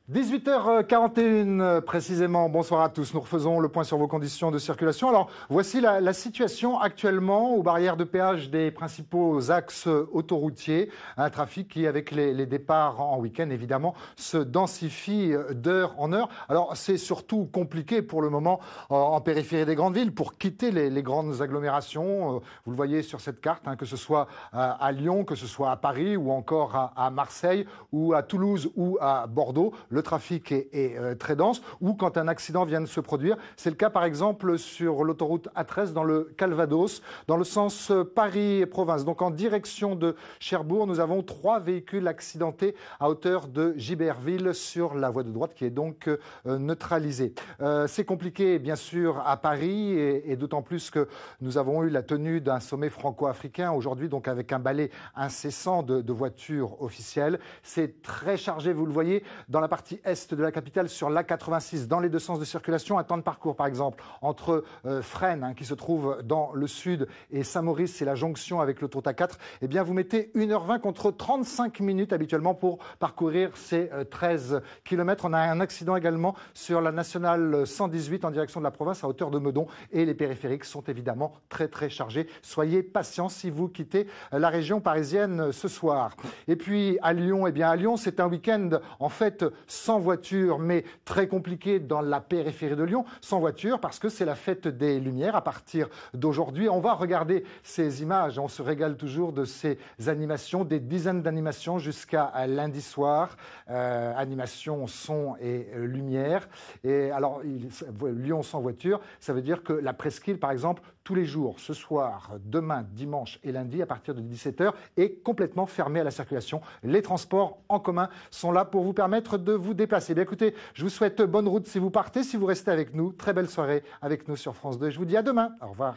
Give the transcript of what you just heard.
18h41 précisément, bonsoir à tous. Nous refaisons le point sur vos conditions de circulation. Alors, voici la situation actuellement aux barrières de péage des principaux axes autoroutiers. Un trafic qui, avec les départs en week-end, évidemment, se densifie d'heure en heure. Alors, c'est surtout compliqué pour le moment en périphérie des grandes villes pour quitter les grandes agglomérations. Vous le voyez sur cette carte, que ce soit à Lyon, que ce soit à Paris ou encore à Marseille ou à Toulouse ou à Bordeaux. Le trafic est très dense, ou quand un accident vient de se produire. C'est le cas par exemple sur l'autoroute A13 dans le Calvados, dans le sens Paris-Province. Donc en direction de Cherbourg, nous avons 3 véhicules accidentés à hauteur de Giberville sur la voie de droite qui est donc neutralisée. C'est compliqué bien sûr à Paris et d'autant plus que nous avons eu la tenue d'un sommet franco-africain aujourd'hui, donc avec un balai incessant de voitures officielles. C'est très chargé, vous le voyez, dans la partie est de la capitale sur l'A86, dans les deux sens de circulation. Un temps de parcours, par exemple, entre Fresnes, qui se trouve dans le sud, et Saint-Maurice, c'est la jonction avec l'autoroute A4, eh bien, vous mettez 1h20 contre 35 minutes habituellement pour parcourir ces 13 km. On a un accident également sur la nationale 118 en direction de la province à hauteur de Meudon, et les périphériques sont évidemment très très chargés. Soyez patients si vous quittez la région parisienne ce soir. Et puis à Lyon, à Lyon, c'est un week-end en fait sans voiture, mais très compliqué dans la périphérie de Lyon. Sans voiture parce que c'est la fête des Lumières à partir d'aujourd'hui. On va regarder ces images, on se régale toujours de ces animations, des dizaines d'animations jusqu'à lundi soir. Animation, son et lumière. Et alors, Lyon sans voiture, ça veut dire que la presqu'île, par exemple, tous les jours, ce soir, demain, dimanche et lundi, à partir de 17h, est complètement fermée à la circulation. Les transports en commun sont là pour vous permettre de vous déplacer. Bien, écoutez, je vous souhaite bonne route si vous partez, si vous restez avec nous. Très belle soirée avec nous sur France 2. Je vous dis à demain. Au revoir.